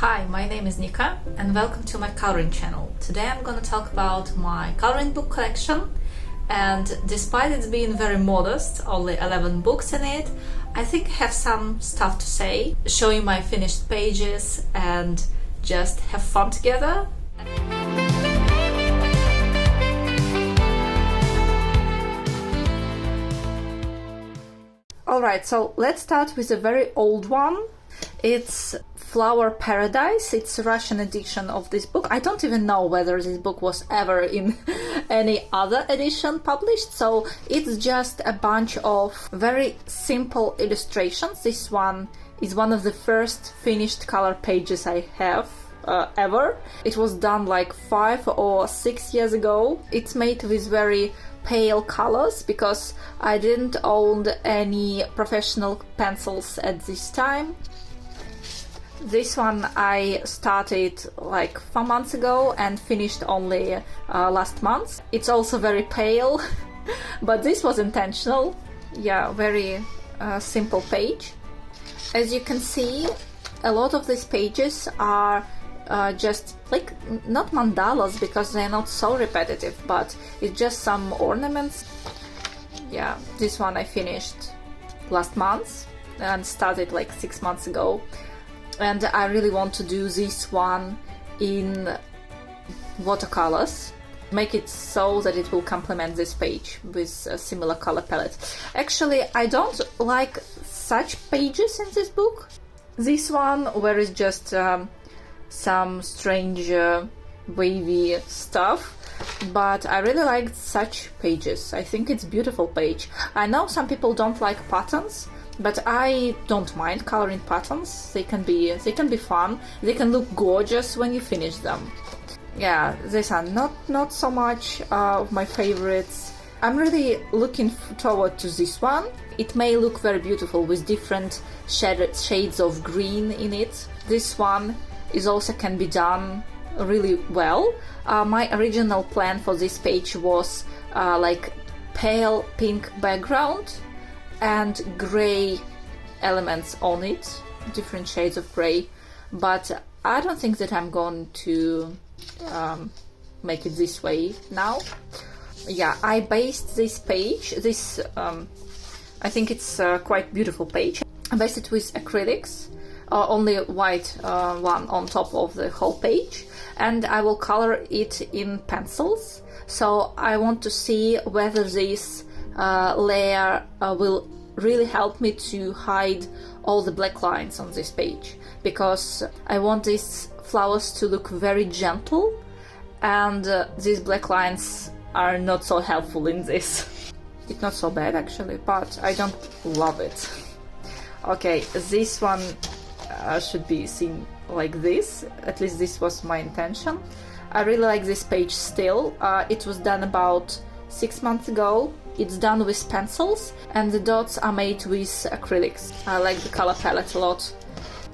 Hi, my name is Nika and welcome to my coloring channel. Today I'm going to talk about my coloring book collection, and despite it being very modest, only 11 books in it, I think I have some stuff to say, showing my finished pages and just have fun together. Alright, so let's start with a very old one. It's Flower Paradise. It's a Russian edition of this book. I don't even know whether this book was ever in any other edition published, so it's just a bunch of very simple illustrations. This one is one of the first finished color pages I have ever. It was done like 5 or 6 years ago. It's made with very pale colors because I didn't own any professional pencils at this time. This one I started like 4 months ago and finished only last month. It's also very pale, but this was intentional. Yeah, very simple page. As you can see, a lot of these pages are just like not mandalas because they're not so repetitive, but it's just some ornaments. Yeah, this one I finished last month and started like 6 months ago. And I really want to do this one in watercolors, make it so that it will complement this page with a similar color palette. Actually, I don't like such pages in this book. This one where it's just some strange wavy stuff, but I really like such pages. I think it's a beautiful page. I know some people don't like patterns, but I don't mind coloring patterns. They can be fun. They can look gorgeous when you finish them. Yeah, these are not so much of my favorites. I'm really looking forward to this one. It may look very beautiful with different shades of green in it. This one is also can be done really well. My original plan for this page was like pale pink background and gray elements on it, different shades of gray, but I don't think that I'm going to make it this way now. Yeah, I based this page, I think it's a quite beautiful page. I based it with acrylics, only white one on top of the whole page, and I will color it in pencils. So I want to see whether this layer will really help me to hide all the black lines on this page, because I want these flowers to look very gentle, and these black lines are not so helpful in this. It's not so bad actually, but I don't love it. Okay, this one should be seen like this. At least this was my intention. I really like this page still. It was done about 6 months ago. It's done with pencils and the dots are made with acrylics. I like the color palette a lot.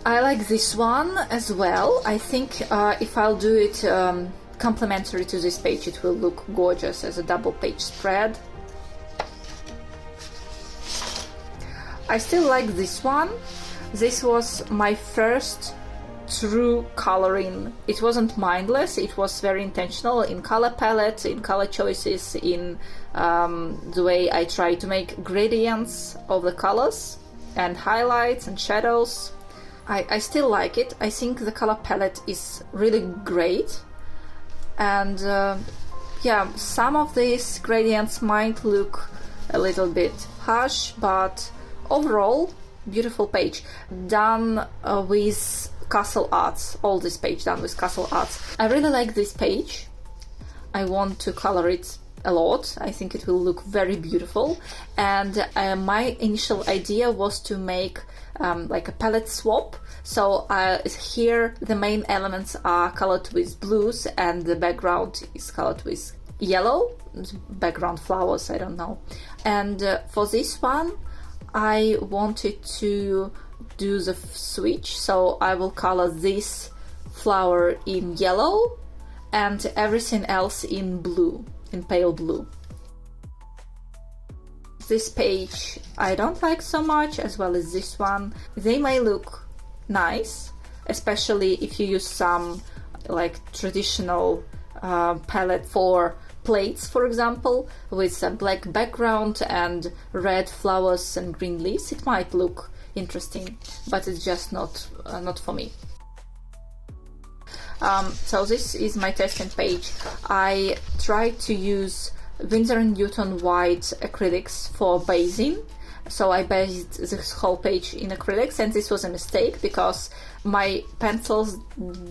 I like this one as well. I think if I'll do it complementary to this page, it will look gorgeous as a double page spread. I still like this one. This was my first true coloring. It wasn't mindless, it was very intentional in color palette, in color choices, in the way I try to make gradients of the colors and highlights and shadows. I still like it. I think the color palette is really great, and yeah, some of these gradients might look a little bit harsh, but overall beautiful page done with Castle Arts. All this page done with Castle Arts. I really like this page. I want to color it a lot. I think it will look very beautiful, and my initial idea was to make like a palette swap. So here the main elements are colored with blues and the background is colored with yellow, background flowers, I don't know. And for this one I wanted to do the switch, so I will color this flower in yellow and everything else in blue, in pale blue. This page I don't like so much, as well as this one. They may look nice, especially if you use some like traditional palette for plates, for example, with a black background and red flowers and green leaves. It might look interesting, but it's just not for me. So this is my testing page. I tried to use Winsor & Newton white acrylics for basing. So I based this whole page in acrylics, and this was a mistake because my pencils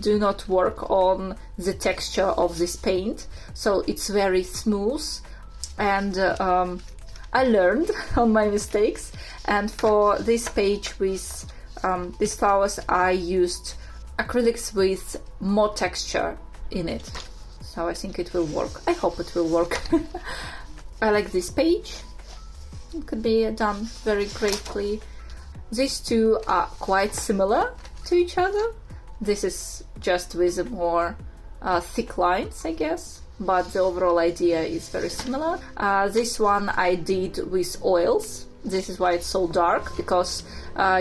do not work on the texture of this paint, so it's very smooth, and I learned on my mistakes. And for this page with these flowers, I used acrylics with more texture in it, so I think it will work. I hope it will work. I like this page. It could be done very greatly. These two are quite similar to each other. This is just with more thick lines, I guess, but the overall idea is very similar. This one I did with oils. This is why it's so dark, because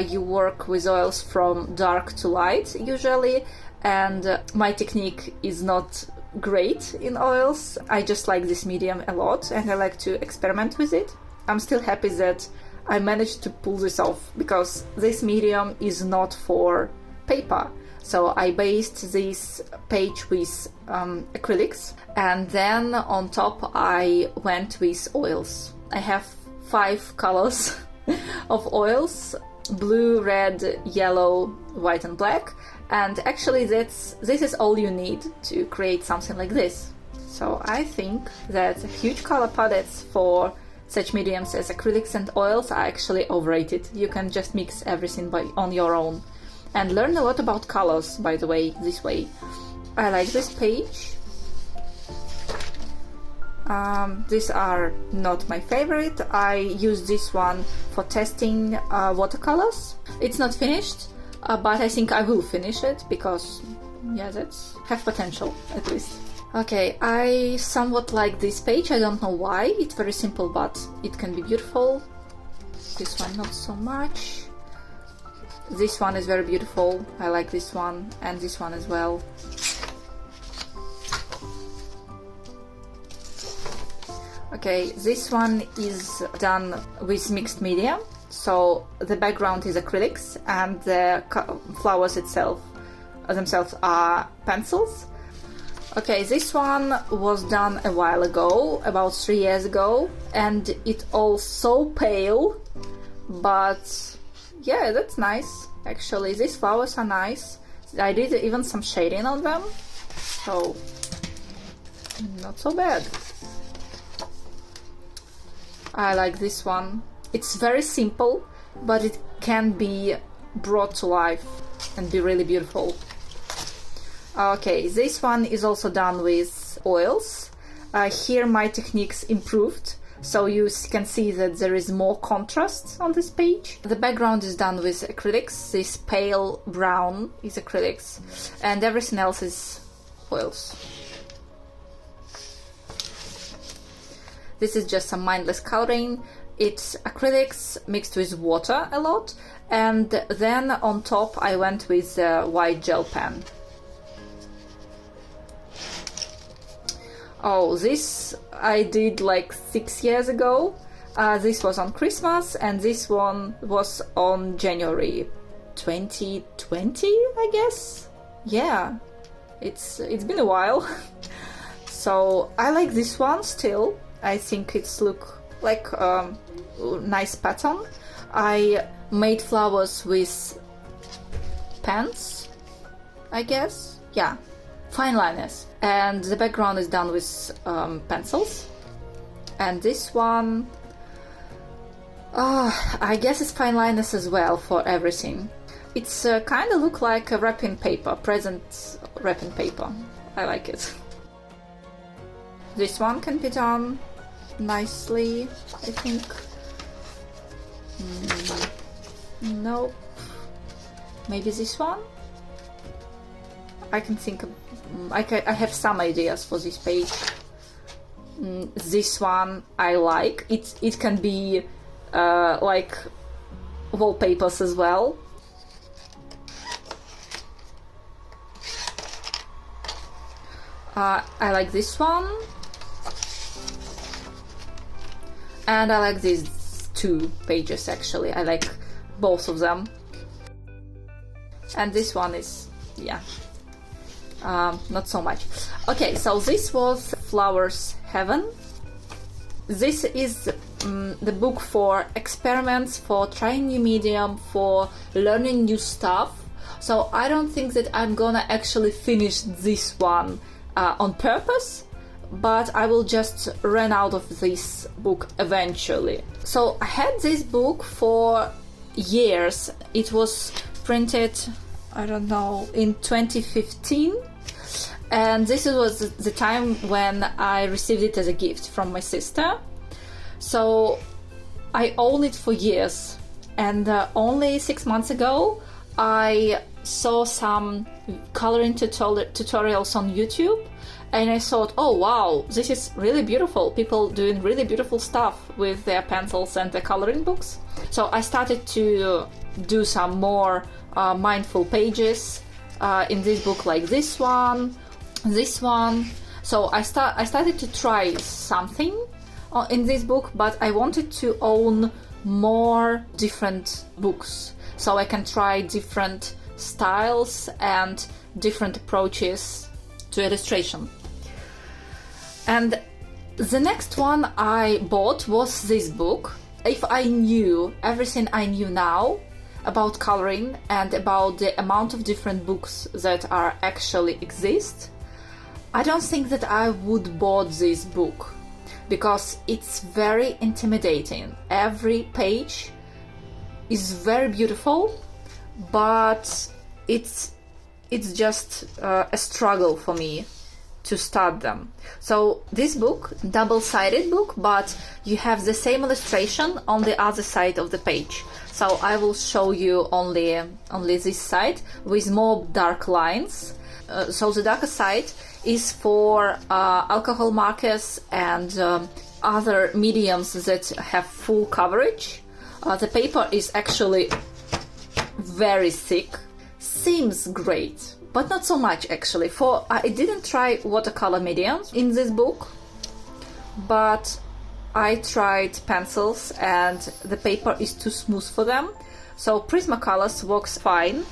you work with oils from dark to light usually, and my technique is not great in oils. I just like this medium a lot, and I like to experiment with it. I'm still happy that I managed to pull this off, because this medium is not for paper. So I based this page with acrylics, and then on top I went with oils. I have 5 colors of oils: blue, red, yellow, white and black, and actually this is all you need to create something like this. So I think that huge color palettes for such mediums as acrylics and oils are actually overrated. You can just mix everything on your own and learn a lot about colors, by the way, this way. I like this page. These are not my favorite. I use this one for testing watercolors. It's not finished, but I think I will finish it, because yeah, that's have potential at least. Okay, I somewhat like this page. I don't know why. It's very simple, but it can be beautiful. This one not so much. This one is very beautiful. I like this one, and this one as well. Okay, this one is done with mixed media. So the background is acrylics, and the flowers themselves are pencils. Okay, this one was done a while ago, about 3 years ago, and it all so pale, but yeah, that's nice. Actually, these flowers are nice. I did even some shading on them, so not so bad. I like this one. It's very simple, but it can be brought to life and be really beautiful. Okay, this one is also done with oils. Here my techniques improved, so you can see that there is more contrast on this page. The background is done with acrylics. This pale brown is acrylics, and everything else is oils. This is just some mindless coloring. It's acrylics mixed with water a lot, and then on top I went with the white gel pen. Oh, this I did like 6 years ago. This was on Christmas, and this one was on January 2020, I guess. Yeah, it's been a while. So I like this one still. I think it's look like a nice pattern. I made flowers with pens, I guess. Yeah, fine liners. And the background is done with pencils. And this one, I guess it's fine liners as well for everything. It's kind of look like a wrapping paper, present wrapping paper. I like it. This one can be done nicely, I think. Nope. Maybe this one? I can think of, I have some ideas for this page. This one I like. It can be like wallpapers as well. I like this one. And I like these 2 pages actually. I like both of them. And this one is, yeah, not so much. Okay, so this was Flowers Heaven. This is the book for experiments, for trying new medium, for learning new stuff. So I don't think that I'm gonna actually finish this one on purpose, but I will just run out of this book eventually. So I had this book for years. It was printed, I don't know, in 2015, and this was the time when I received it as a gift from my sister. So I owned it for years, and only 6 months ago I saw some coloring tutorials on YouTube, and I thought, oh wow, this is really beautiful. People doing really beautiful stuff with their pencils and their coloring books. So I started to do some more mindful pages in this book, like this one. So I started to try something in this book, but I wanted to own more different books so I can try different styles and different approaches to illustration. And the next one I bought was this book. If I knew everything I knew now about coloring and about the amount of different books that are actually exist, I don't think that I would bought this book, because it's very intimidating. Every page is very beautiful, but it's just a struggle for me to start them. So this book, double-sided book, but you have the same illustration on the other side of the page. So I will show you only this side with more dark lines. So the darker side is for alcohol markers and other mediums that have full coverage. The paper is actually very thick. Seems great, but not so much actually. I didn't try watercolor mediums in this book, but I tried pencils and the paper is too smooth for them. So Prismacolors works fine.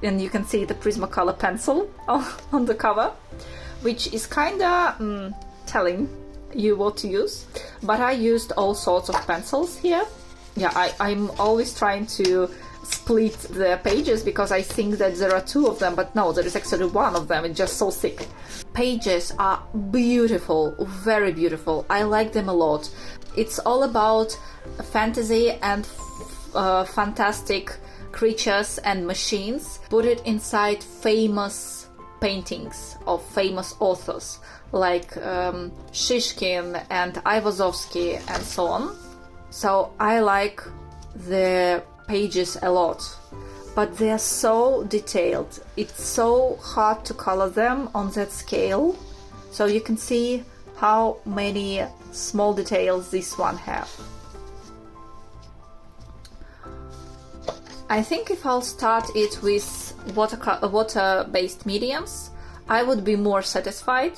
And you can see the Prismacolor pencil on the cover, which is kinda telling you what to use. But I used all sorts of pencils here. Yeah, I'm always trying to split the pages because I think that there are 2 of them, but no, there is actually 1 of them. It's just so thick. Pages are beautiful, very beautiful. I like them a lot. It's all about fantasy and fantastic creatures and machines. Put it inside famous paintings of famous authors like Shishkin and Ivazovsky and so on. So I like the pages a lot, but they are so detailed. It's so hard to color them on that scale. So you can see how many small details this one have. I think if I'll start it with water-based mediums, I would be more satisfied,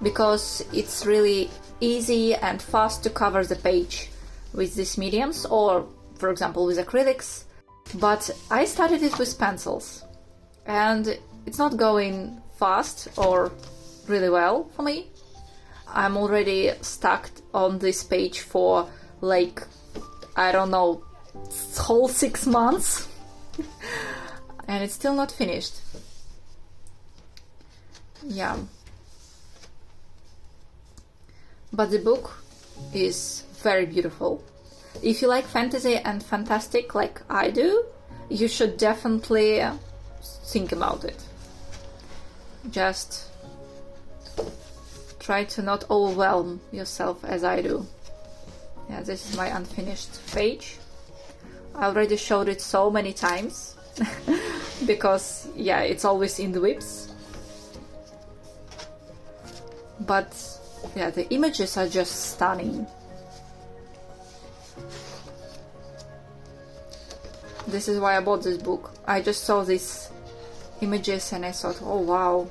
because it's really easy and fast to cover the page with these mediums, or for example with acrylics. But I started it with pencils, and it's not going fast or really well for me. I'm already stuck on this page for like, I don't know, whole 6 months. And it's still not finished. Yeah. But the book is very beautiful. If you like fantasy and fantastic like I do, you should definitely think about it. Just try to not overwhelm yourself as I do. Yeah, this is my unfinished page. I already showed it so many times because, yeah, it's always in the whips. But, yeah, the images are just stunning. This is why I bought this book. I just saw these images and I thought, oh wow,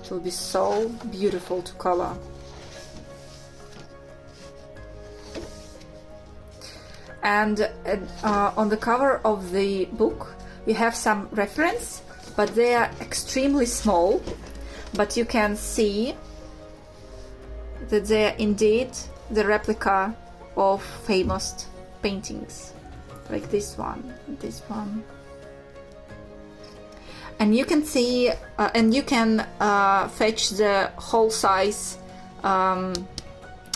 It will be so beautiful to color. And on the cover of the book you have some reference, but they are extremely small, but you can see that they are indeed the replica of famous paintings, like this one, and you can see and you can fetch the whole size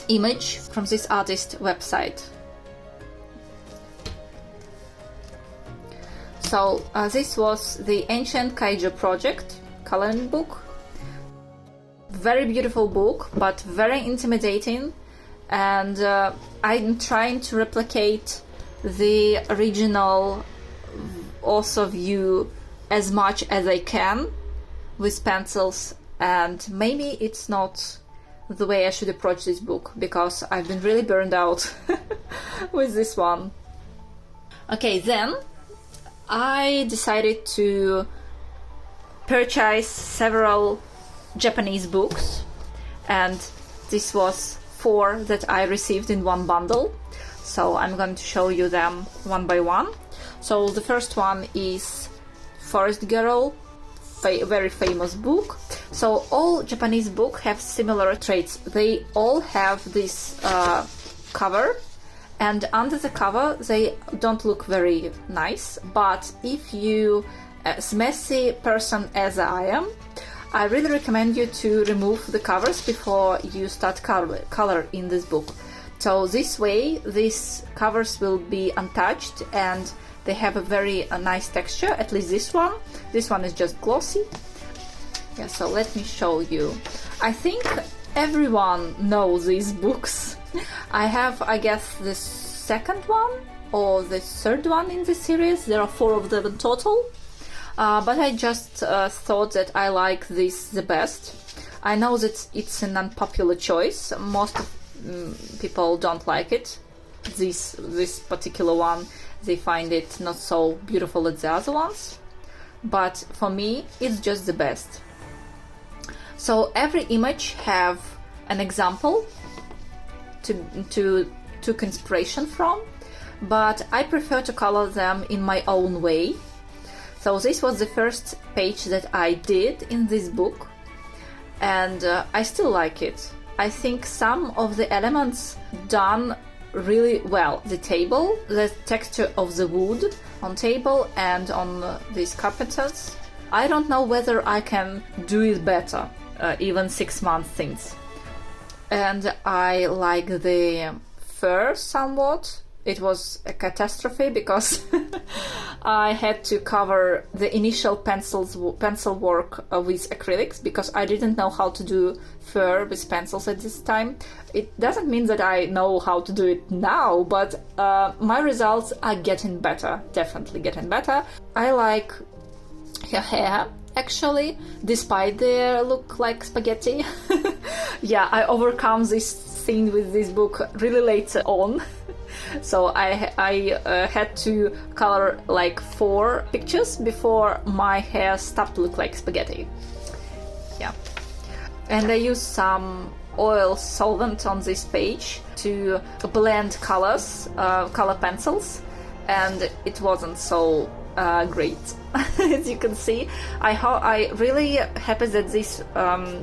image from this artist website. So this was the Ancient Kaiju Project coloring book. Very beautiful book, but very intimidating, and I'm trying to replicate the original author view as much as I can with pencils, and maybe it's not the way I should approach this book, because I've been really burned out with this one. Okay, then I decided to purchase several Japanese books, and this was 4 that I received in one bundle, so I'm going to show you them one by one. So the first one is Forest Girl, very famous book. So all Japanese books have similar traits. They all have this cover, and under the cover they don't look very nice, but if you as messy person as I am, I really recommend you to remove the covers before you start color in this book. So this way these covers will be untouched and they have a very nice texture, at least this one. This one is just glossy. Yeah, so let me show you. I think everyone knows these books. I have, I guess, the second one or the third one in the series. There are 4 of them in total. But I just thought that I like this the best. I know that it's an unpopular choice. Most people don't like it. This particular one, they find it not so beautiful as the other ones. But for me, it's just the best. So every image have an example to took inspiration from, but I prefer to color them in my own way. So this was the first page that I did in this book, and I still like it. I think some of the elements done really well. The table, the texture of the wood on table and on these carpenters. I don't know whether I can do it better, even 6 months things. And I like the fur somewhat. It was a catastrophe because I had to cover the initial pencil work with acrylics because I didn't know how to do fur with pencils at this time. It doesn't mean that I know how to do it now, but my results are getting better, definitely getting better. I like her hair, actually, despite they look like spaghetti. Yeah, I overcome this thing with this book really later on. So I had to color like 4 pictures before my hair stopped to look like spaghetti. Yeah. And I used some oil solvent on this page to blend colors, color pencils, and it wasn't so great. As you can see, I really happy that this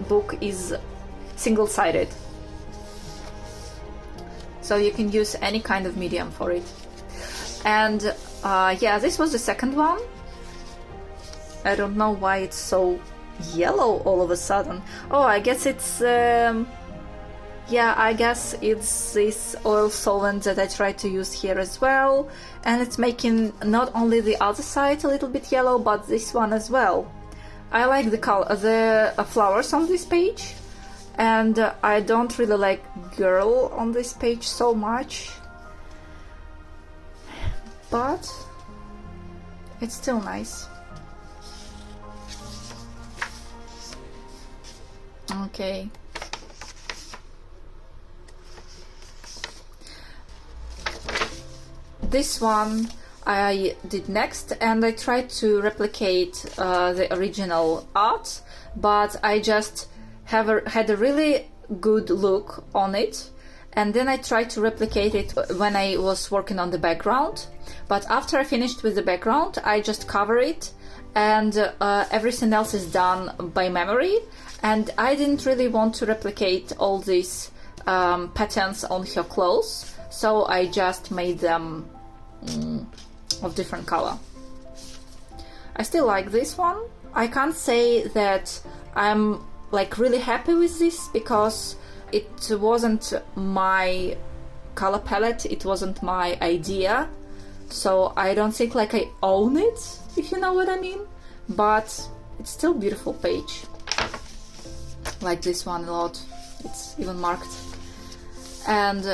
book is single-sided. So you can use any kind of medium for it. And yeah, this was the second one. I don't know why it's so yellow all of a sudden. Oh, I guess it's yeah, I guess it's this oil solvent that I tried to use here as well, and it's making not only the other side a little bit yellow, but this one as well. I like the color, the flowers on this page. And I don't really like girl on this page so much, but it's still nice. Okay. This one I did next, and I tried to replicate the original art, but I just had a really good look on it, and then I tried to replicate it when I was working on the background. But after I finished with the background, I just cover it, and everything else is done by memory, and I didn't really want to replicate all these patterns on her clothes, so I just made them of different color. I still like this one. I can't say that I'm like really happy with this, because it wasn't my color palette, it wasn't my idea, so I don't think like I own it, if you know what I mean, but it's still a beautiful page. Like this one a lot, it's even marked. And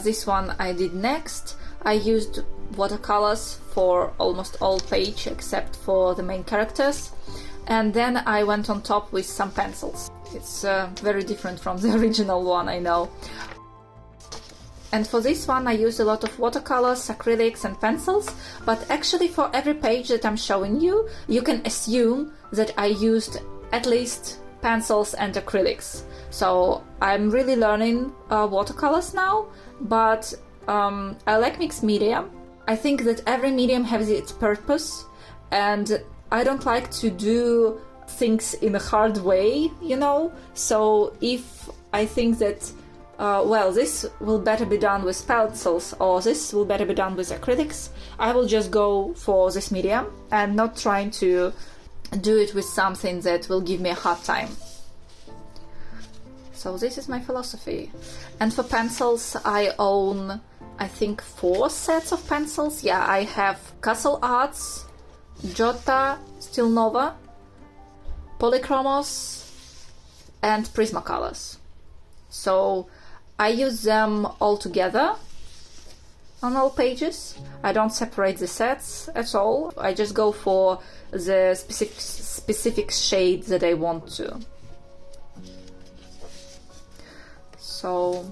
this one I did next. I used watercolors for almost all page except for the main characters, and then I went on top with some pencils. It's very different from the original one, I know. And for this one I used a lot of watercolors, acrylics and pencils, but actually for every page that I'm showing you, you can assume that I used at least pencils and acrylics. So I'm really learning watercolors now, but I like mixed media. I think that every medium has its purpose, and I don't like to do things in a hard way, you know? So if I think that, this will better be done with pencils, or this will better be done with acrylics, I will just go for this medium and not trying to do it with something that will give me a hard time. So this is my philosophy. And for pencils, I own, I think, 4 sets of pencils. Yeah, I have Castle Arts, Jota, Steel Nova, Polychromos, and Prismacolors. So I use them all together on all pages. I don't separate the sets at all. I just go for the specific shade that I want to. So,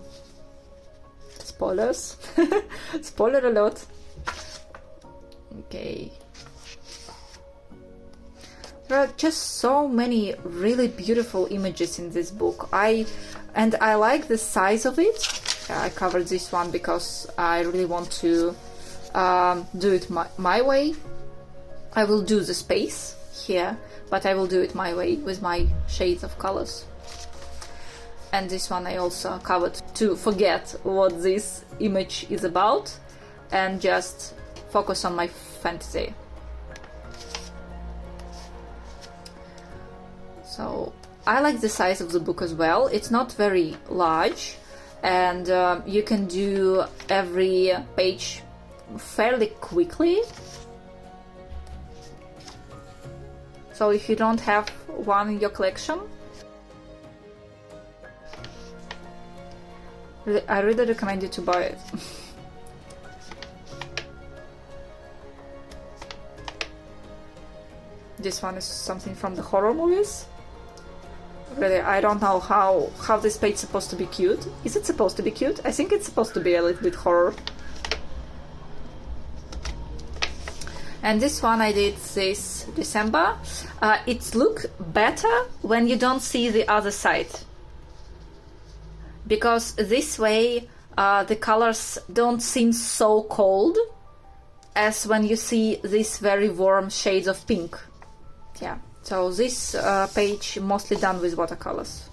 spoilers. Spoiler alert. Okay. There are just so many really beautiful images in this book. I like the size of it. I covered this one because I really want to do it my way. I will do the space here, but I will do it my way with my shades of colors. And this one I also covered to forget what this image is about and just focus on my fantasy. So I like the size of the book as well. It's not very large, and you can do every page fairly quickly. So if you don't have one in your collection, I really recommend you to buy it. This one is something from the horror movies. Really, I don't know how this page is supposed to be cute. Is it supposed to be cute? I think it's supposed to be a little bit horror. And this one I did this December. It looks better when you don't see the other side, because this way the colors don't seem so cold as when you see these very warm shades of pink. Yeah, so this page mostly done with watercolors.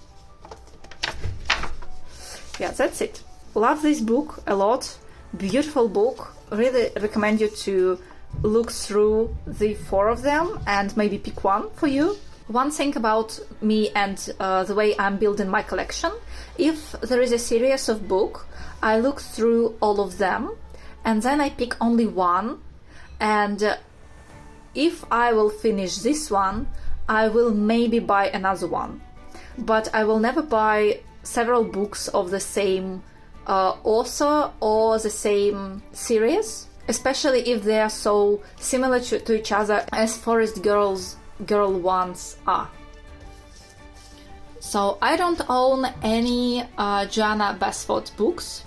Yeah, that's it. Love this book a lot. Beautiful book. Really recommend you to look through the 4 of them and maybe pick one for you. One thing about me and the way I'm building my collection: if there is a series of book, I look through all of them and then I pick only one, and if I will finish this one, I will maybe buy another one, but I will never buy several books of the same author or the same series, especially if they are so similar to each other as Forest Girl ones are. So I don't own any Joanna Basford books,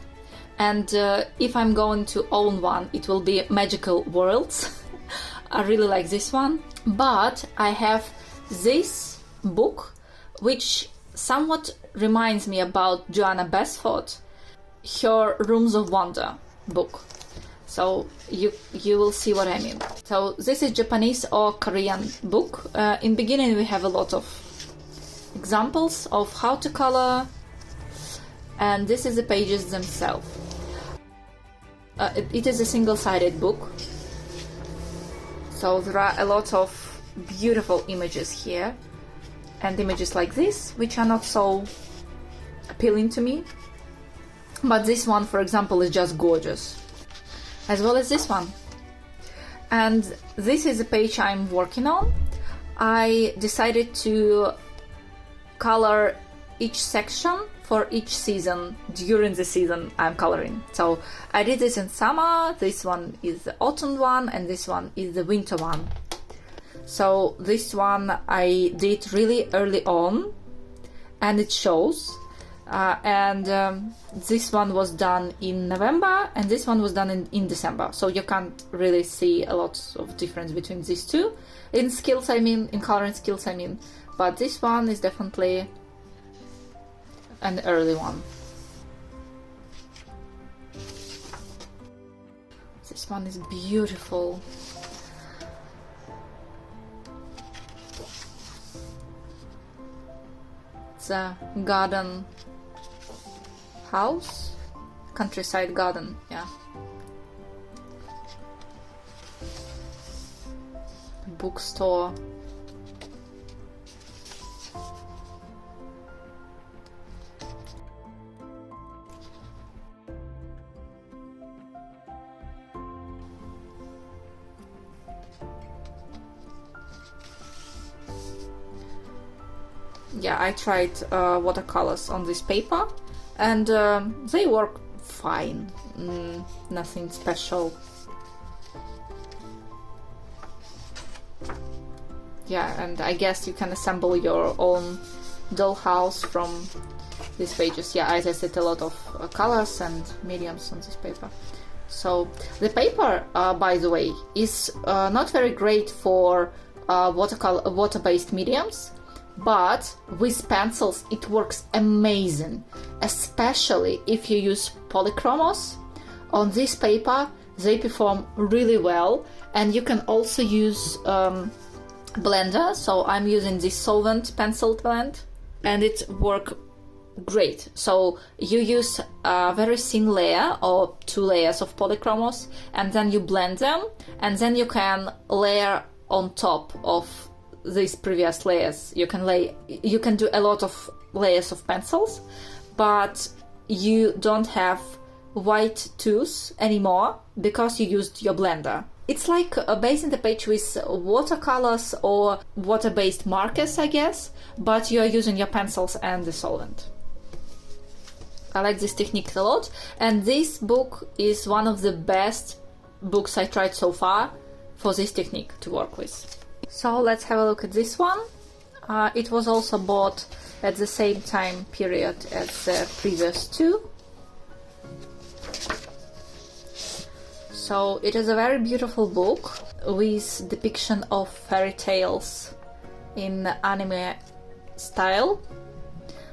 And if I'm going to own one, it will be Magical Worlds. I really like this one. But I have this book, which somewhat reminds me about Joanna Basford, her Rooms of Wonder book. So you will see what I mean. So this is Japanese or Korean book. In beginning we have a lot of examples of how to color, and this is the pages themselves. It is a single-sided book, so there are a lot of beautiful images here, and images like this, which are not so appealing to me. But this one, for example, is just gorgeous, as well as this one. And this is the page I'm working on. I decided to color each section for each season during the season I'm coloring. So I did this in summer, this one is the autumn one, and this one is the winter one. So this one I did really early on, and it shows. This one was done in November, and this one was done in December. So you can't really see a lot of difference between these two. In skills, I mean, in coloring skills, I mean. But this one is definitely an early one. This one is beautiful. It's a garden house, countryside garden, yeah. Bookstore. Yeah, I tried watercolors on this paper, and they work fine. Nothing special. Yeah, and I guess you can assemble your own dollhouse from these pages. Yeah, as I said, a lot of colors and mediums on this paper. So the paper, by the way, is not very great for water-based mediums. But with pencils it works amazing, especially if you use polychromos. On this paper they perform really well, and you can also use blender. So I'm using this solvent pencil blend, and it works great. So you use a very thin layer or 2 layers of polychromos, and then you blend them, and then you can layer on top of these previous layers. You can do a lot of layers of pencils, but you don't have white tooth anymore because you used your blender. It's like basing the page with watercolors or water-based markers, I guess, but you are using your pencils and the solvent. I like this technique a lot, and this book is one of the best books I tried so far for this technique to work with. So let's have a look at this one. It was also bought at the same time period as the previous two. So it is a very beautiful book with depiction of fairy tales in anime style.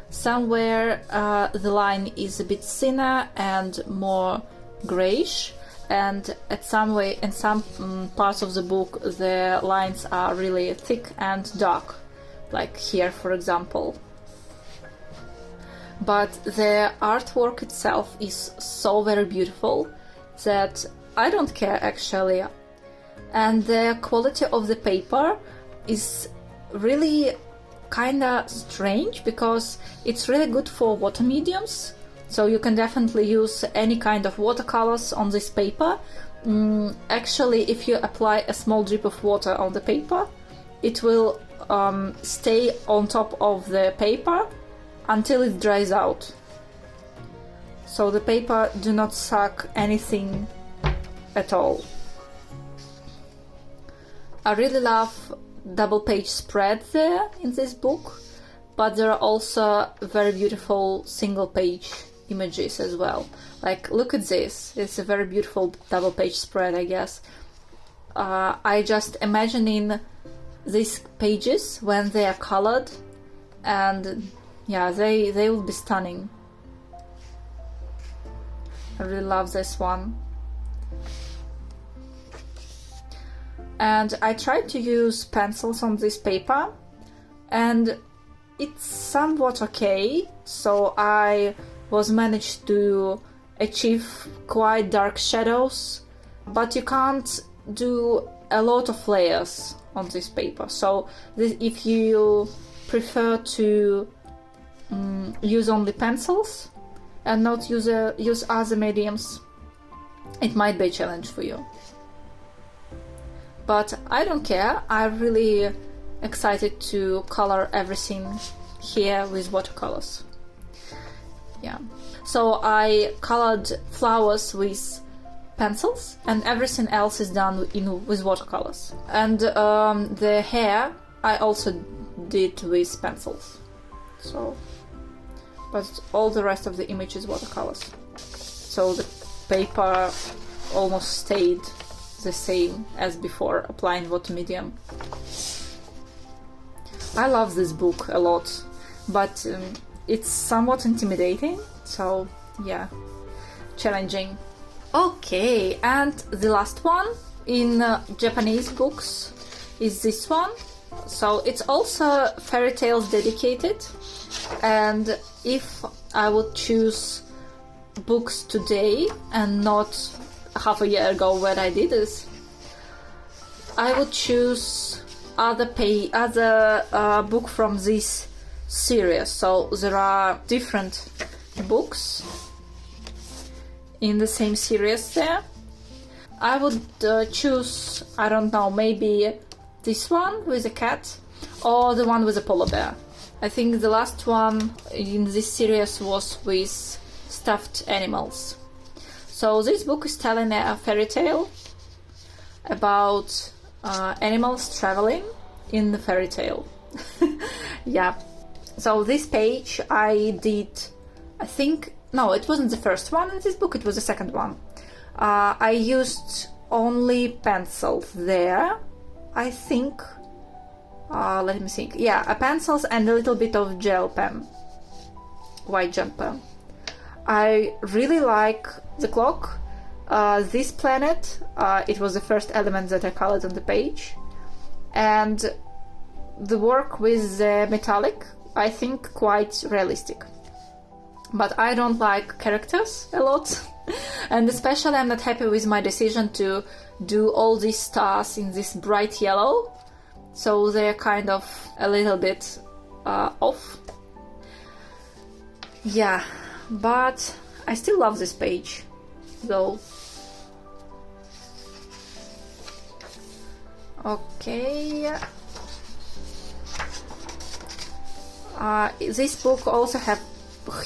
Somewhere the line is a bit thinner and more grayish, and in some parts of the book the lines are really thick and dark, like here for example. But the artwork itself is so very beautiful that I don't care actually, and the quality of the paper is really kinda strange because it's really good for water mediums. So you can definitely use any kind of watercolors on this paper. Actually, if you apply a small drip of water on the paper, it will stay on top of the paper until it dries out. So the paper do not suck anything at all. I really love double page spread there in this book, but there are also very beautiful single page images as well. Like, look at this. It's a very beautiful double page spread, I guess. I just imagining these pages when they are colored, and yeah, they will be stunning. I really love this one. And I tried to use pencils on this paper, and it's somewhat okay, so I was managed to achieve quite dark shadows, but you can't do a lot of layers on this paper. So if you prefer to use only pencils and not use other mediums, it might be a challenge for you. But I don't care. I'm really excited to color everything here with watercolors. Yeah. So I colored flowers with pencils, and everything else is done with watercolors. And the hair I also did with pencils. So, but all the rest of the image is watercolors. So the paper almost stayed the same as before applying water medium. I love this book a lot, but it's somewhat intimidating, so yeah, challenging. Okay, and the last one in Japanese books is this one. So it's also fairy tales dedicated, and if I would choose books today and not half a year ago when I did this, I would choose other book from this series. So there are different books in the same series there. I would choose, I don't know, maybe this one with a cat or the one with a polar bear. I think the last one in this series was with stuffed animals. So this book is telling a fairy tale about animals traveling in the fairy tale. Yeah. So this page I did, I think, no, it wasn't the first one in this book, it was the second one. I used only pencils there, I think. Let me think. Yeah, pencils and a little bit of gel pen, white gel pen. I really like the clock. This planet, it was the first element that I colored on the page. And the work with the metallic, I think quite realistic. But I don't like characters a lot. And especially I'm not happy with my decision to do all these stars in this bright yellow. So they're kind of a little bit off. Yeah, but I still love this page, though. Okay. This book also have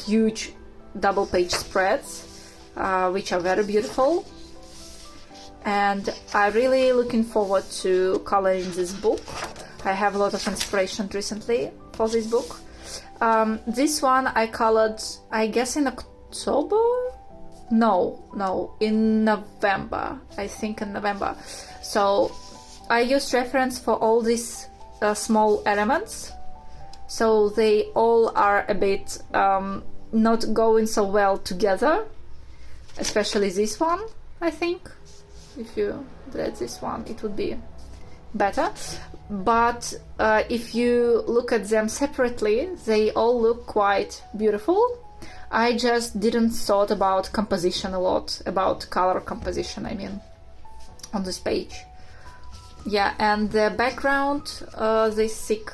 huge double page spreads, which are very beautiful. And I'm really looking forward to coloring this book. I have a lot of inspiration recently for this book. This one I colored, I guess, in October? No, in November. I think in November. So I used reference for all these small elements. So they all are a bit not going so well together. Especially this one, I think. If you did this one, it would be better. But if you look at them separately, they all look quite beautiful. I just didn't thought about composition a lot, about color composition, I mean, on this page. Yeah, and the background, this thick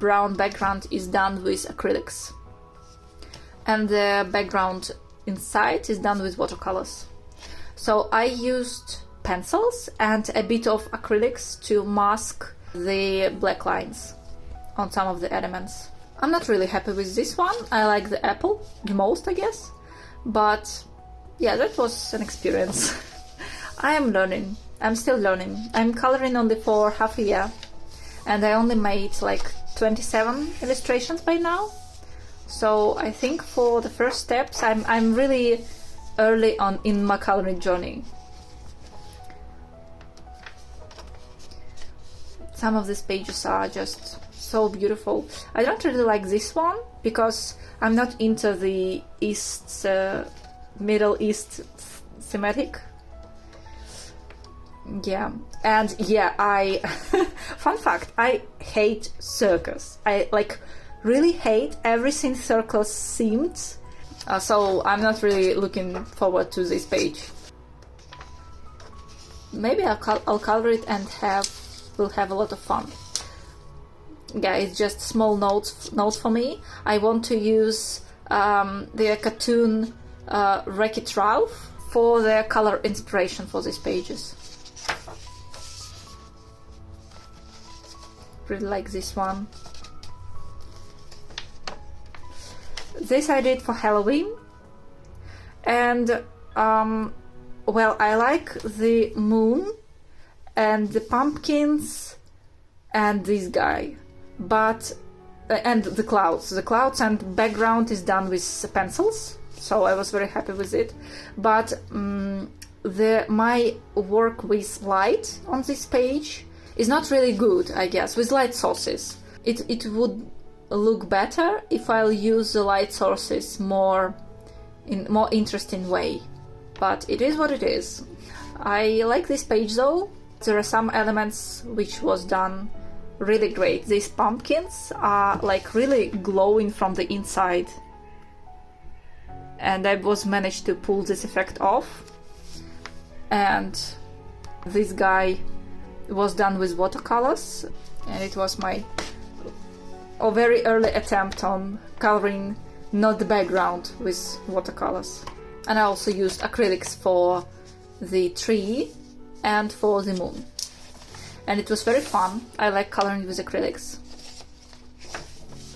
brown background is done with acrylics. And the background inside is done with watercolors. So I used pencils and a bit of acrylics to mask the black lines on some of the elements. I'm not really happy with this one. I like the apple the most, I guess. But yeah, that was an experience. I am learning. I'm still learning. I'm coloring only for half a year. And I only made like 27 illustrations by now. So I think for the first steps, I'm really early on in my coloring journey. Some of these pages are just so beautiful. I don't really like this one because I'm not into the Middle East thematic. Yeah, and yeah, fun fact, I hate circus. I really hate everything circus themed. So I'm not really looking forward to this page. Maybe I'll color it and we'll have a lot of fun. Yeah, it's just small notes for me. I want to use the cartoon Wreck-It Ralph for the color inspiration for these pages. Really like this one. This I did for Halloween, and well, I like the moon and the pumpkins and this guy, but and the clouds. The clouds and background is done with pencils, so I was very happy with it. But my work with light on this page is not really good, I guess, with light sources. It would look better if I'll use the light sources in more interesting way. But it is what it is. I like this page though. There are some elements which was done really great. These pumpkins are like really glowing from the inside, and I was managed to pull this effect off. And this guy was done with watercolors, and it was my very early attempt on coloring not the background with watercolors. And I also used acrylics for the tree and for the moon, and it was very fun. I like coloring with acrylics.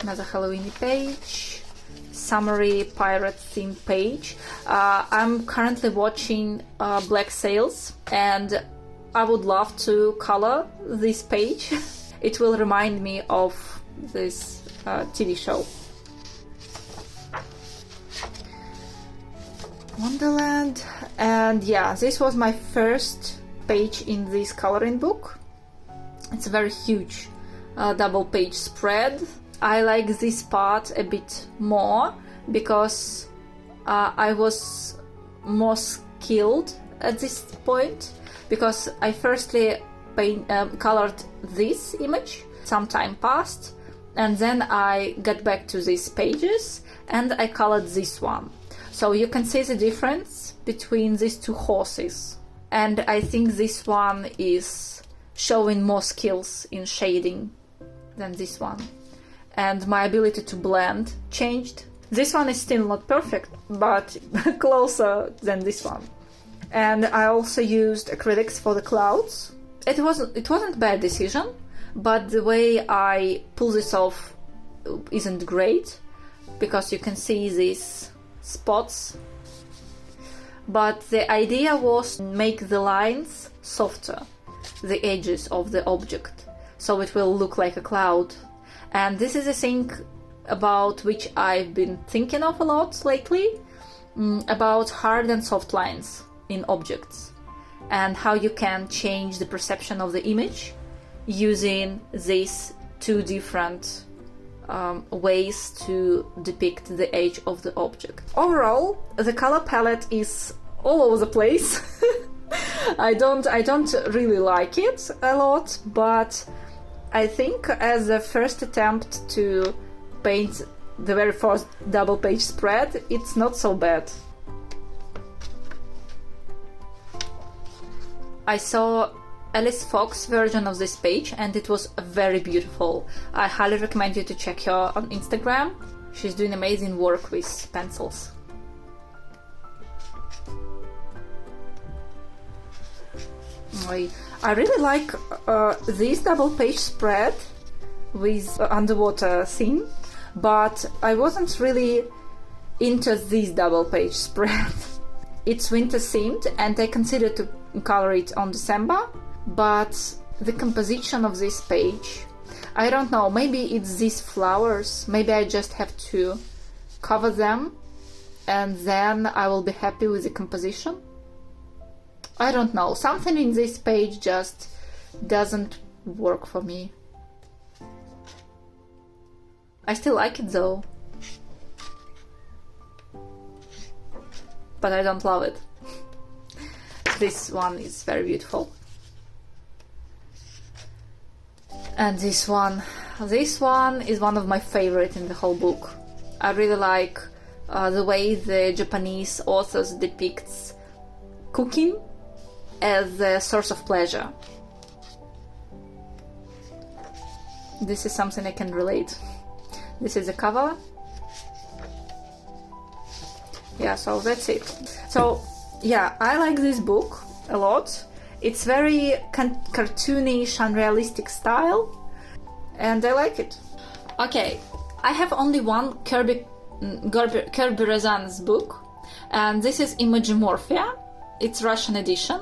Another Halloween page, summary pirate theme page. I'm currently watching Black Sails, and I would love to color this page. It will remind me of this TV show. Wonderland. And yeah, this was my first page in this coloring book. It's a very huge double page spread. I like this part a bit more because I was more skilled at this point, because I firstly colored this image. Some time passed, and then I got back to these pages and I colored this one. So you can see the difference between these two horses, and I think this one is showing more skills in shading than this one, and my ability to blend changed. This one is still not perfect, but closer than this one. And I also used acrylics for the clouds. It wasn't a bad decision, but the way I pull this off isn't great, because you can see these spots. But the idea was to make the lines softer, the edges of the object, so it will look like a cloud. And this is a thing about which I've been thinking of a lot lately, about hard and soft lines in objects, and how you can change the perception of the image using these two different ways to depict the edge of the object. Overall, the color palette is all over the place. I don't really like it a lot, but I think as a first attempt to paint the very first double page spread, it's not so bad. I saw Alice Fox version of this page and it was very beautiful. I highly recommend you to check her on Instagram. She's doing amazing work with pencils. I really like this double page spread with underwater theme, but I wasn't really into this double page spread. It's winter themed and I considered to color it on December, but the composition of this page, I don't know, maybe it's these flowers, maybe I just have to cover them, and then I will be happy with the composition. I don't know, something in this page just doesn't work for me. I still like it though, but I don't love it. This one is very beautiful. And this one is one of my favorite in the whole book. I really like the way the Japanese authors depicts cooking as a source of pleasure. This is something I can relate. This is the cover. Yeah, so that's it. So yeah, I like this book a lot. It's very cartoonish and realistic style, and I like it. Okay, I have only one Kerby Razan's book, and this is Imagimorphia. It's Russian edition,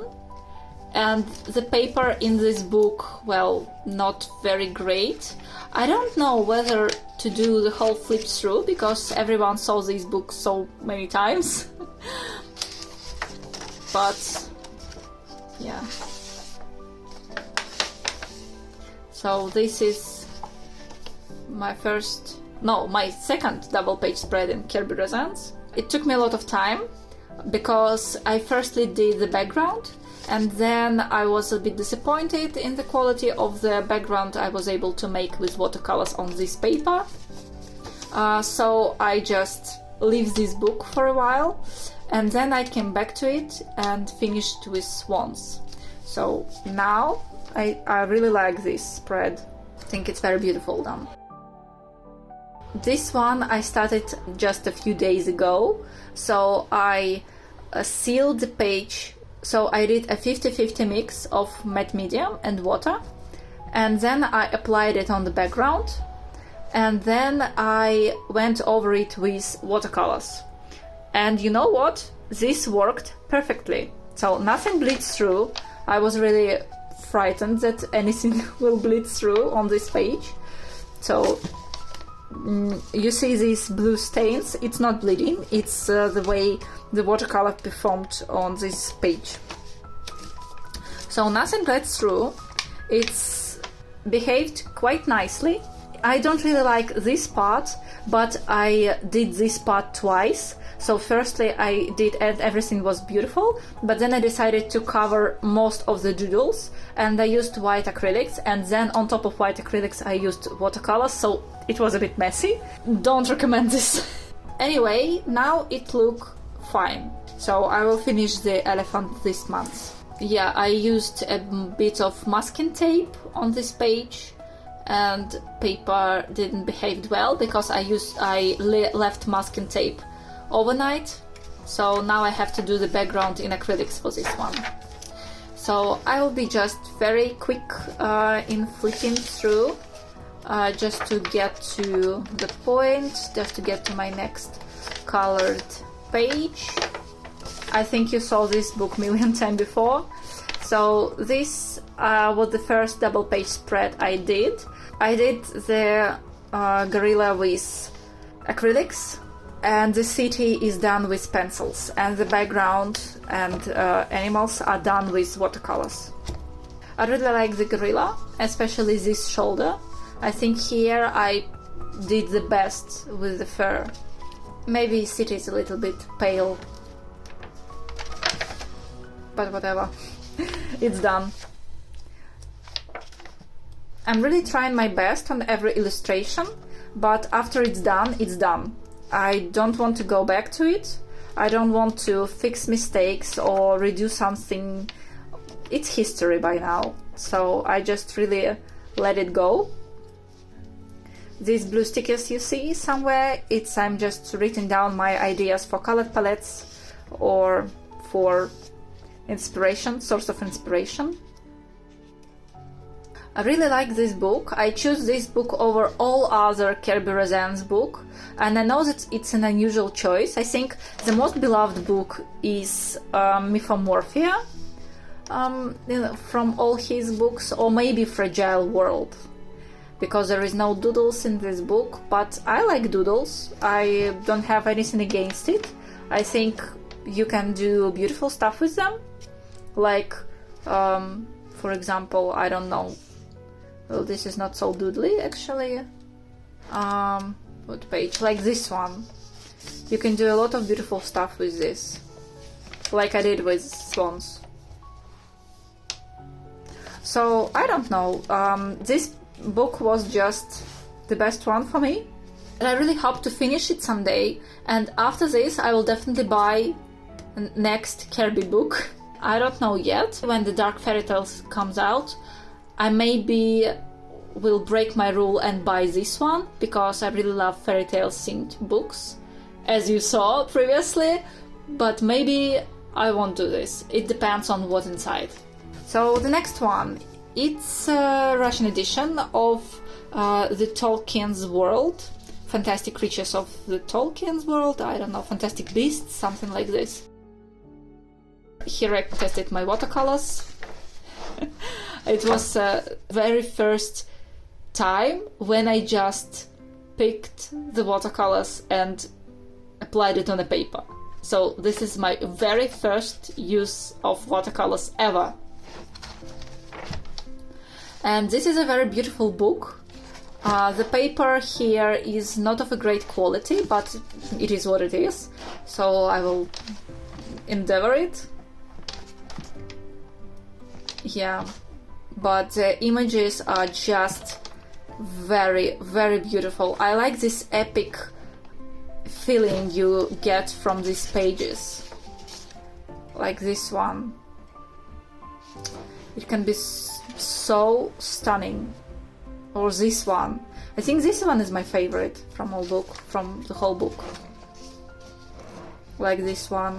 and the paper in this book, well, not very great. I don't know whether to do the whole flip through, because everyone saw this book so many times. But yeah. So this is my second double page spread in Kerby Razan's. It took me a lot of time because I firstly did the background, and then I was a bit disappointed in the quality of the background I was able to make with watercolors on this paper. So I just leave this book for a while, and then I came back to it and finished with swans. So now I really like this spread. I think it's very beautiful done. This one I started just a few days ago, so I sealed the page. So I did a 50-50 mix of matte medium and water, and then I applied it on the background, and then I went over it with watercolors. And you know what? This worked perfectly. So nothing bleeds through. I was really frightened that anything will bleed through on this page. So you see these blue stains. It's not bleeding. It's the way the watercolor performed on this page. So nothing bled through. It's behaved quite nicely. I don't really like this part, but I did this part twice. So firstly I did, and everything was beautiful, but then I decided to cover most of the doodles, and I used white acrylics, and then on top of white acrylics I used watercolors, so it was a bit messy. Don't recommend this. Anyway, now it looks fine. So I will finish the elephant this month. Yeah, I used a bit of masking tape on this page, and paper didn't behave well because I left masking tape overnight, so now I have to do the background in acrylics for this one. So I will be just very quick in flipping through, just to get to the point, just to get to my next colored page. I think you saw this book a million times before. So this was the first double page spread I did. I did the gorilla with acrylics, and the city is done with pencils, and the background and animals are done with watercolors. I really like the gorilla, especially this shoulder. I think here I did the best with the fur. Maybe city is a little bit pale, but whatever. It's done. I'm really trying my best on every illustration, but after it's done, it's done. I don't want to go back to it. I don't want to fix mistakes or redo something. It's history by now, so I just really let it go. These blue stickers you see somewhere, I'm just written down my ideas for colored palettes or for inspiration, source of inspiration. I really like this book. I choose this book over all other Kerby Razan's book, and I know that it's an unusual choice. I think the most beloved book is Mythomorphia from all his books, or maybe Fragile World. because there is no doodles in this book, but I like doodles. I don't have anything against it. I think you can do beautiful stuff with them. Like, for example, I don't know. Well, this is not so doodly, actually. What page? Like this one. You can do a lot of beautiful stuff with this. Like I did with swans. So, I don't know. This book was just the best one for me. And I really hope to finish it someday. And after this, I will definitely buy next Kirby book. I don't know yet when the Dark Fairy Tales comes out. I maybe will break my rule and buy this one because I really love fairy tales themed books, as you saw previously, but maybe I won't do this. It depends on what's inside. So the next one, it's a Russian edition of the Tolkien's World, Fantastic Creatures of the Tolkien's World, I don't know, Fantastic Beasts, something like this. Here I tested my watercolors. It was very first time when I just picked the watercolors and applied it on a paper. So this is my very first use of watercolors ever. And this is a very beautiful book. The paper here is not of a great quality, but it is what it is. So I will endeavor it. Yeah, but the images are just very, very beautiful. I like this epic feeling you get from these pages. Like this one. It can be so stunning. Or this one. I think this one is my favorite from the whole book. Like this one.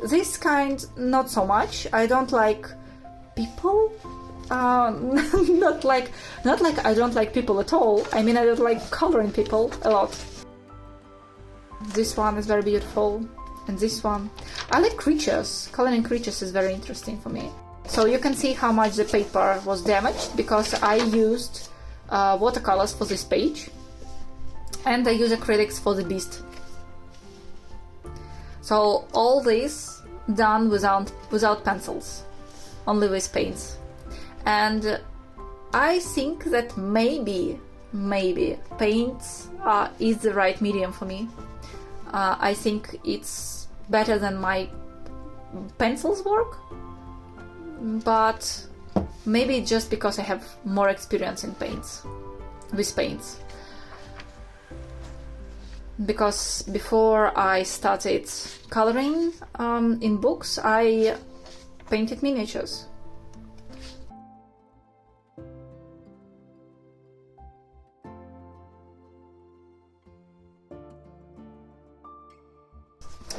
This kind, not so much. I don't like people. Not like I don't like people at all. I mean, I don't like coloring people a lot. This one is very beautiful, and this one. I like creatures. Coloring creatures is very interesting for me. So you can see how much the paper was damaged because I used watercolors for this page, and I use acrylics for the beast. So all this done without pencils, only with paints. And I think that maybe paints is the right medium for me. I think it's better than my pencils work, but maybe just because I have more experience in paints, with paints. Because before I started coloring in books, I painted miniatures.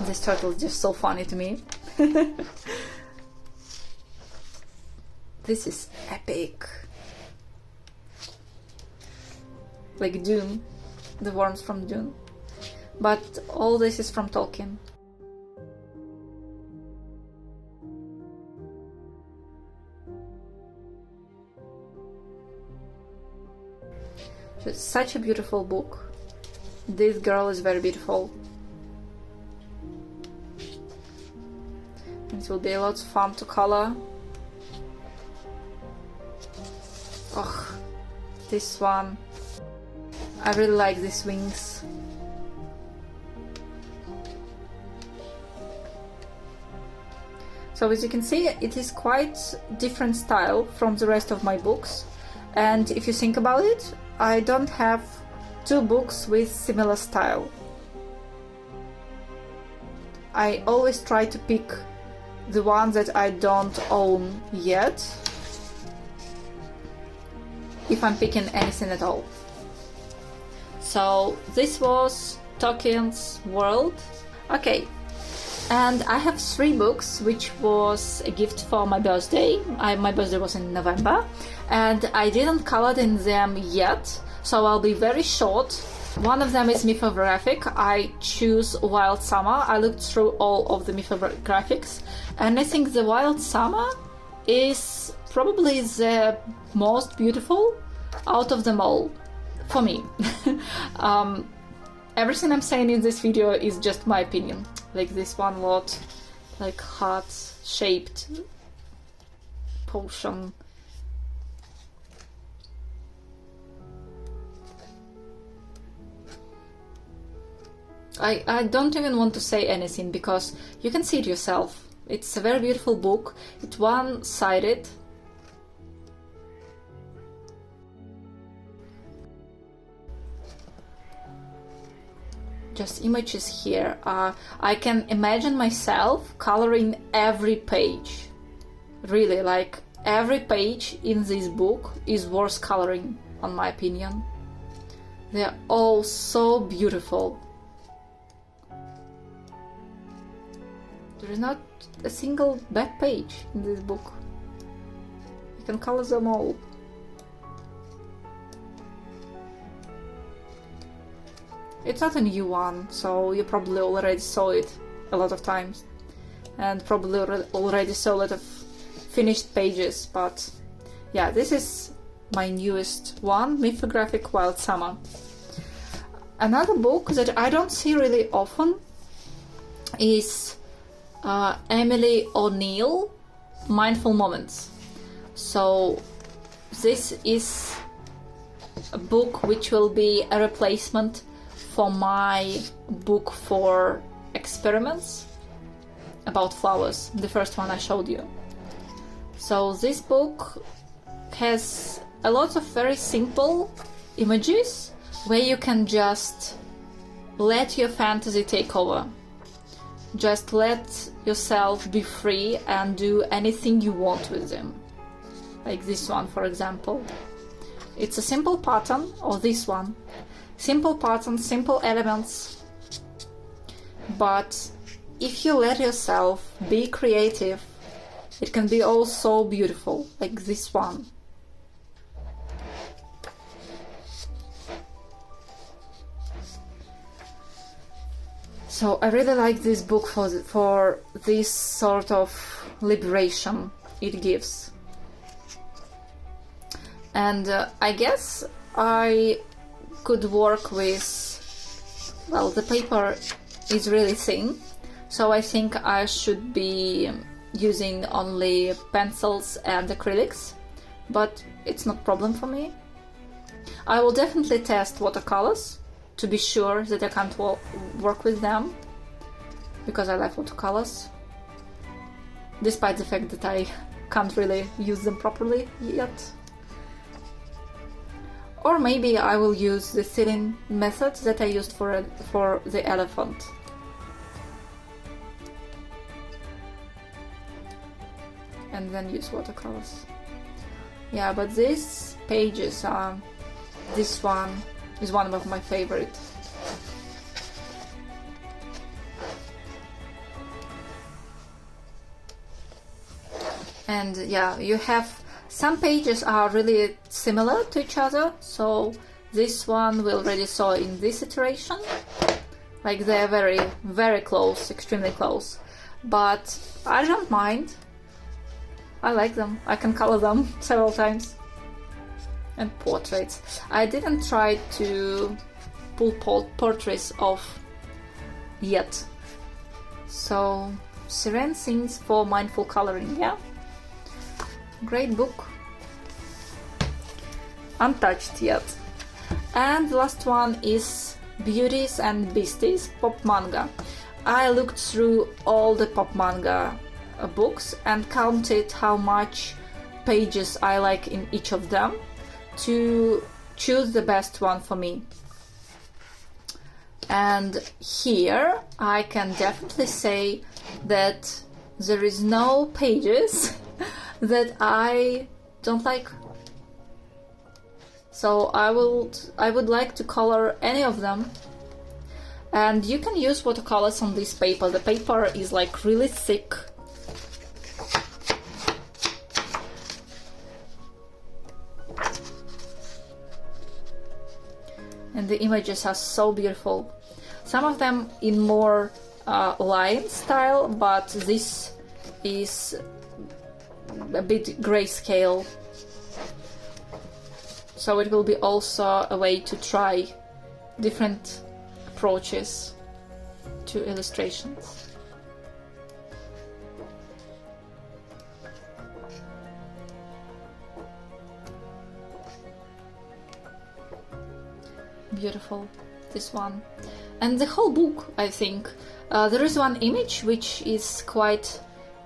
This turtle is just so funny to me. This is epic. Like Dune, the worms from Dune. But all this is from Tolkien. It's such a beautiful book. This girl is very beautiful. It will be a lot of fun to color. Oh, this one. I really like these wings. So as you can see, it is quite different style from the rest of my books. And if you think about it, I don't have two books with similar style. I always try to pick the one that I don't own yet, if I'm picking anything at all. So this was Tolkien's World. Okay, and I have 3 books, which was a gift for my birthday. My birthday was in November, and I didn't color in them yet, so I'll be very short. One of them is mythographic. I choose Wild Summer. I looked through all of the mythographics, and I think the Wild Summer is probably the most beautiful out of them all, for me. Everything I'm saying in this video is just my opinion. Like this one lot, like heart-shaped potion. I don't even want to say anything because you can see it yourself. It's a very beautiful book. It's one-sided. Just images here. I can imagine myself coloring every page. Really, like every page in this book is worth coloring, in my opinion. They're all so beautiful. There is not a single bad page in this book. You can color them all. It's not a new one, so you probably already saw it a lot of times. And probably already saw a lot of finished pages, but yeah, this is my newest one, Mythographic Wild Summer. Another book that I don't see really often is Emily O'Neill, Mindful Moments. So this is a book which will be a replacement for my book for experiments about flowers, the first one I showed you. So this book has a lot of very simple images where you can just let your fantasy take over. Just let yourself be free and do anything you want with them. Like this one, for example. It's a simple pattern, or this one. Simple pattern, simple elements. But if you let yourself be creative, it can be all so beautiful, like this one. So I really like this book for this sort of liberation it gives. And I guess I could work with, well, the paper is really thin, so I think I should be using only pencils and acrylics, but it's not a problem for me. I will definitely test watercolors to be sure that I can't work with them, because I like watercolors, despite the fact that I can't really use them properly yet. Or maybe I will use the thinning method that I used for the elephant. And then use watercolors. Yeah, but these pages are... This one is one of my favorite. And yeah, you have... Some pages are really similar to each other, so this one we already saw in this iteration. Like they're very, very close, extremely close. But I don't mind. I like them. I can color them several times. And portraits. I didn't try to pull portraits off yet. So, Serene Scenes for Mindful Coloring, yeah? Great book. Untouched yet. And the last one is Beauties and Beasties pop manga. I looked through all the pop manga books and counted how much pages I like in each of them to choose the best one for me. And here I can definitely say that there is no pages that I don't like. So I would like to color any of them. And you can use watercolors on this paper. The paper is like really thick. And the images are so beautiful. Some of them in more line style, but this is a bit grayscale. So it will be also a way to try different approaches to illustrations. Beautiful, this one. And the whole book, I think. There is one image which is quite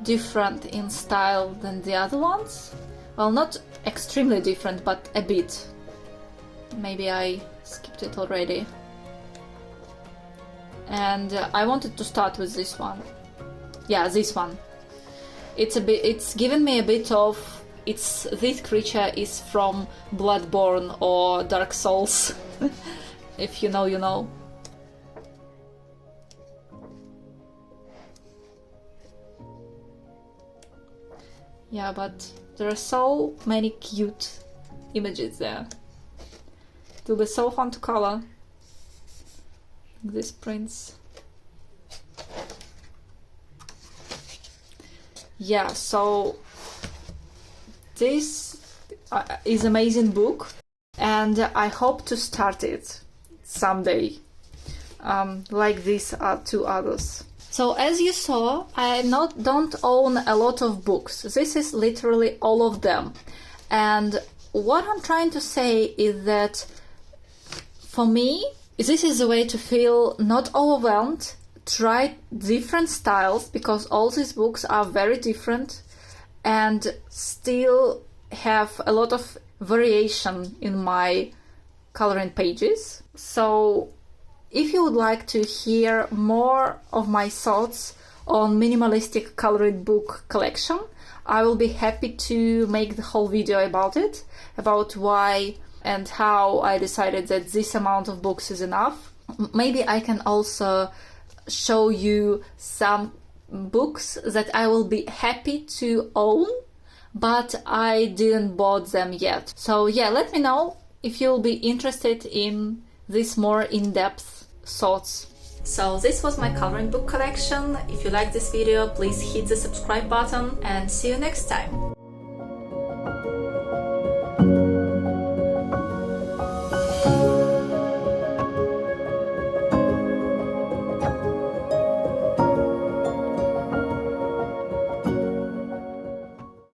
different in style than the other ones. Well, not extremely different, but a bit. Maybe I skipped it already. And I wanted to start with this one. Yeah, this one. It's given me a bit of... this creature is from Bloodborne or Dark Souls. If you know, you know. Yeah, but there are so many cute images there. It will be so fun to color. This prince. Yeah, so this is an amazing book, and I hope to start it someday, like these two others. So as you saw, I don't own a lot of books. This is literally all of them. And what I'm trying to say is that for me, this is a way to feel not overwhelmed, try different styles, because all these books are very different and still have a lot of variation in my coloring pages. So if you would like to hear more of my thoughts on minimalistic coloring book collection, I will be happy to make the whole video about it, about why and how I decided that this amount of books is enough. Maybe I can also show you some books that I will be happy to own, but I didn't bought them yet. So yeah, let me know if you'll be interested in this more in-depth thoughts. So this was my coloring book collection. If you like this video, please hit the subscribe button and see you next time.